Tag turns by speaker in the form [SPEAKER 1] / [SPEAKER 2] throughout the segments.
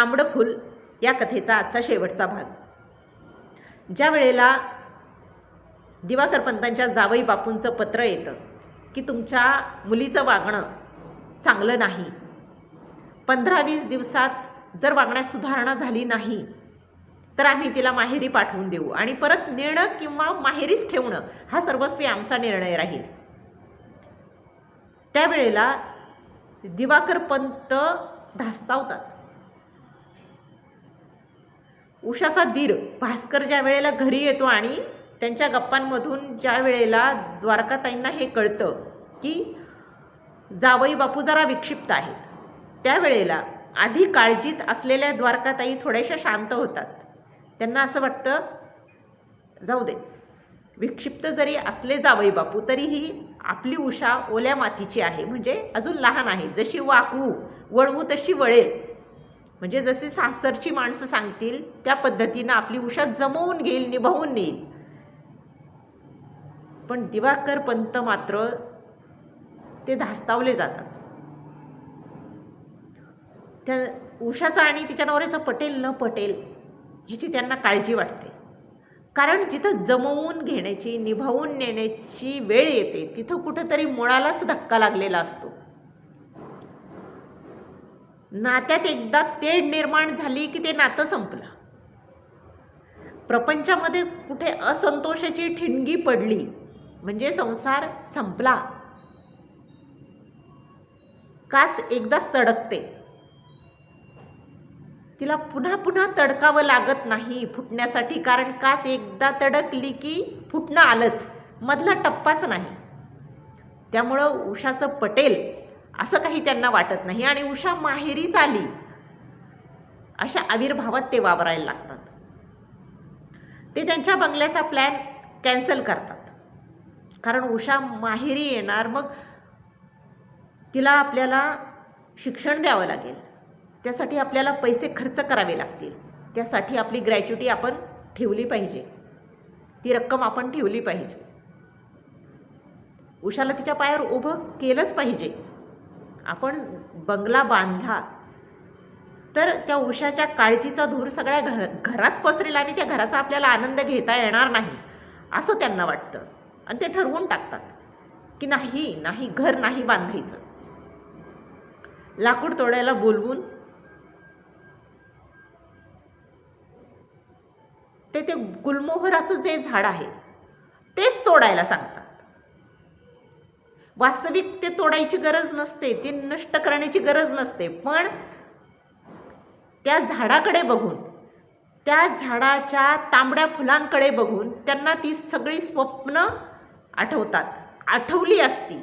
[SPEAKER 1] तांबडं फूल या कथेचा आजचा शेवटचा भाग. ज्या वेळेला दिवाकर पंतांच्या जावई बापूंचं पत्र येतं की तुमच्या मुलीचं वागणं चांगलं नाही, 15-20 दिवसात जर वागण्यात सुधारणा झाली नाही तर आम्ही तिला माहेरी पाठवून देऊ आणि परत नेणं किंवा माहेरीच ठेवणं हा सर्वस्वी आमचा निर्णय राहील. त्यावेळेला दिवाकर पंत धास्तावतात. उषाचा दीर भास्कर ज्या वेळेला घरी येतो आणि त्यांच्या गप्पांमधून ज्या वेळेला द्वारकाताईंना हे कळतं की जावई बापू जरा विक्षिप्त आहेत, त्यावेळेला आधी काळजीत असलेल्या द्वारकाताई थोड्याशा शांत होतात. त्यांना असं वाटतं जाऊ दे, विक्षिप्त जरी असले जावई बापू तरीही आपली उषा ओल्या मातीची आहे, म्हणजे अजून लहान आहे, जशी वाकवू वळवू तशी वळेल, म्हणजे जसे सासरची माणसं सांगतील त्या पद्धतीनं आपली उषा जमवून घेईल, निभावून नेईल. पण दिवाकर पंत मात्र ते धास्तावले जातात. त्या उषाचं आणि तिच्या नवऱ्याचं पटेल न पटेल ह्याची त्यांना काळजी वाटते. कारण जिथं जमवून घेण्याची निभावून नेण्याची वेळ येते तिथं कुठंतरी मुळालाच धक्का लागलेला असतो. नात्यात एकदा तेढ निर्माण झाली की ते नातं संपलं. प्रपंचामध्ये कुठे असंतोषाची ठिणगी पडली म्हणजे संसार संपला. काच एकदाच तडकते, तिला पुन्हा पुन्हा तडकावं लागत नाही फुटण्यासाठी, कारण काच एकदा तडकली की फुटणं आलंच, मधला टप्पाच नाही. त्यामुळं उषाचं पटेल असं काही त्यांना वाटत नाही आणि उषा माहेरीच आली अशा आविर्भावात ते वावरायला लागतात. ते त्यांच्या बंगल्याचा प्लॅन कॅन्सल करतात, कारण उषा माहेरी येणार, मग तिला आपल्याला शिक्षण द्यावं लागेल, त्यासाठी आपल्याला पैसे खर्च करावे लागतील, त्यासाठी आपली ग्रॅच्युटी आपण ठेवली पाहिजे, ती रक्कम आपण ठेवली पाहिजे. उषाला तिच्या पायावर उभं केलंच पाहिजे. आपण बंगला बांधला तर त्या उषाच्या काळजीचा धूर सगळ्या घरात पसरेल आणि त्या घराचा आपल्याला आनंद घेता येणार नाही असं त्यांना वाटतं आणि ते ठरवून टाकतात की नाही घर नाही बांधायचं. लाकूड तोडायला बोलवून ते गुलमोहराचं जे झाड आहे तेच तोडायला सांगतात. वास्तविक ते तोडायची गरज नसते, ते नष्ट करण्याची गरज नसते, पण त्या झाडाकडे बघून, त्या झाडाच्या तांबड्या फुलांकडे बघून त्यांना ती सगळी स्वप्न आठवतात, आठवली असती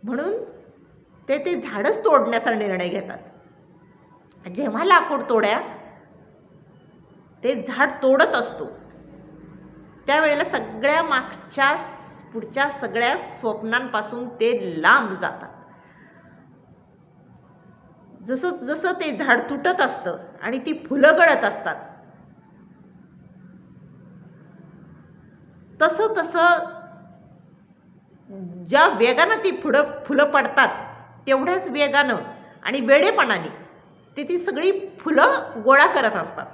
[SPEAKER 1] म्हणून ते झाडच तोडण्याचा निर्णय घेतात. जेव्हा लाकूड तोड्या ते झाड तोडत असतो त्यावेळेला सगळ्या मागच्या पुढच्या सगळ्या स्वप्नांपासून ते लांब जातात. जसं जसं ते झाड तुटत असतं आणि ती फुलं गळत असतात तसं तसं ज्या वेगानं ती फुलं पडतात तेवढ्याच वेगानं आणि वेडेपणाने ती सगळी फुलं गोळा करत असतात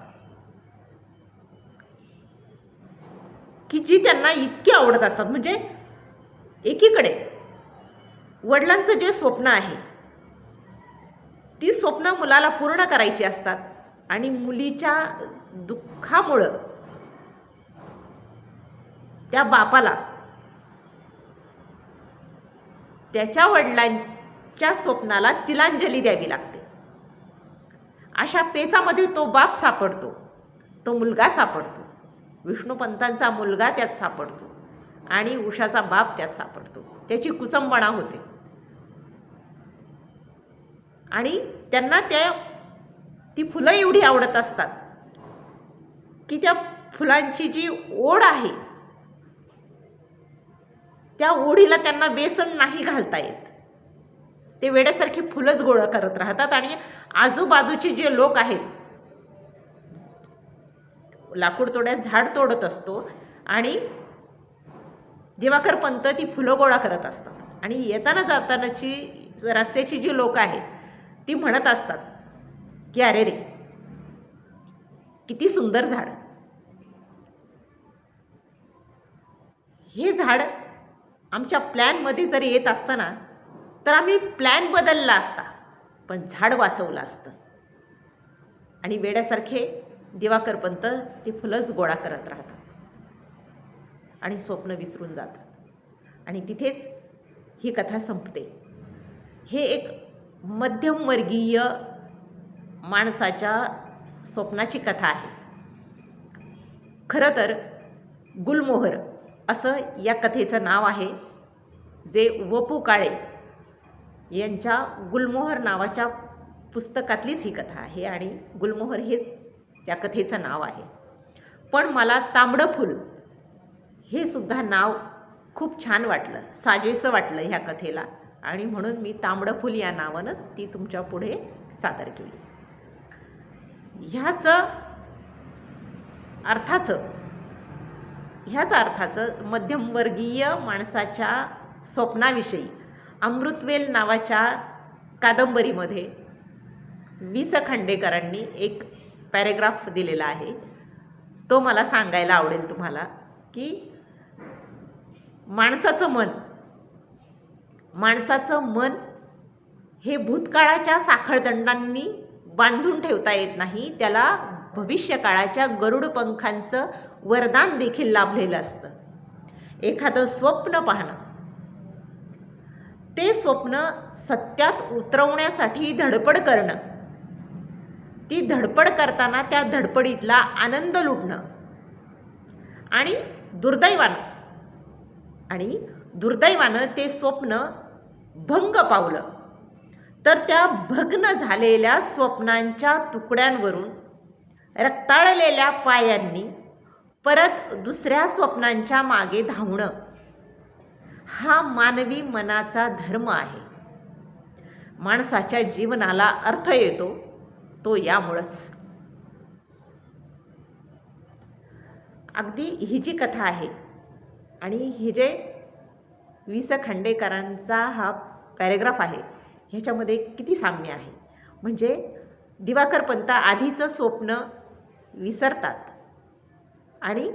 [SPEAKER 1] की जी त्यांना इतकी आवडत असतात. म्हणजे एकीकडे वडिलांचं जे स्वप्न आहे ती स्वप्न मुलाला पूर्ण करायची असतात आणि मुलीच्या दुःखामुळं त्या बापाला त्याच्या वडिलांच्या स्वप्नाला तिलांजली द्यावी लागते. अशा पेचामध्ये तो बाप सापडतो, तो मुलगा सापडतो, विष्णुपंतांचा मुलगा त्यात सापडतो आणि उषाचा बाप त्यात सापडतो. त्याची कुचंबणा होते आणि त्यांना ती फुलं एवढी आवडत असतात की त्या फुलांची जी ओढ आहे त्या ओढीला त्यांना व्यसन नाही घालता येत. ते वेड्यासारखी फुलंच गोळा करत राहतात आणि आजूबाजूचे जे लोक आहेत, लाकूड तोड्यात झाड तोडत असतो आणि दिवाकर पंत ती फुलं गोळा करत असतात आणि येताना जातानाची रस्त्याची जी लोक आहेत ती म्हणत असतात की अरे रे, किती सुंदर झाड. हे झाड आमच्या प्लॅनमध्ये जर येत असतं ना, तर आम्ही प्लॅन बदलला असता, पण झाड वाचवलं असतं. आणि वेड्यासारखे दिवाकरपंत ते फुलंच गोळा करत राहतात आणि स्वप्न विसरून जातात. आणि तिथेच ही कथा संपते. हे एक मध्यमवर्गीय माणसाच्या स्वप्नाची कथा आहे. खरं तर गुलमोहर असं या कथेचं नाव आहे, जे वपू काळे यांच्या गुलमोहर नावाच्या पुस्तकातलीच ही कथा आहे आणि गुलमोहर हेच त्या कथेचं नाव आहे. पण मला तांबडं फूल हे सुद्धा नाव खूप छान वाटलं, साजेसं वाटलं ह्या कथेला, आणि म्हणून मी तांबडं फूल या नावानं ती तुमच्या पुढे सादर केली. ह्याच अर्थाचं मध्यमवर्गीय माणसाच्या स्वप्नाविषयी अमृतवेल नावाच्या कादंबरीमध्ये वि स खांडेकरांनी एक पॅरेग्राफ दिलेला आहे. तो मला सांगायला आवडेल तुम्हाला, की माणसाचं मन हे भूतकाळाच्या साखळदंडांनी बांधून ठेवता येत नाही. त्याला भविष्यकाळाच्या गरुड पंखांचं वरदान देखील लाभलेलं असतं. एखादं स्वप्न पाहणं, ते स्वप्न सत्यात उतरवण्यासाठी धडपड करणं, ती धडपड करताना त्या धडपडीतला आनंद लुटणं, आणि दुर्दैवानं ते स्वप्न भंग पावलं तर त्या भग्न झालेल्या स्वप्नांच्या तुकड्यांवरून रक्ताळलेल्या पायांनी परत दुसऱ्या स्वप्नांच्या मागे धावणं, हा मानवी मनाचा धर्म आहे. माणसाच्या जीवनाला अर्थ येतो तो यामुळंच. अगदी ही जी कथा आहे आणि ही जे वि स खांडेकरांचा हा पॅरेग्राफ आहे, ह्याच्यामध्ये किती साम्य आहे. म्हणजे दिवाकरपंत आधीचं स्वप्न विसरतात आणि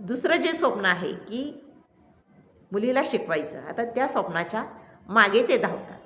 [SPEAKER 1] दुसरं जे स्वप्न आहे की मुलीला शिकवायचं, आता त्या स्वप्नाच्या मागे ते धावतात.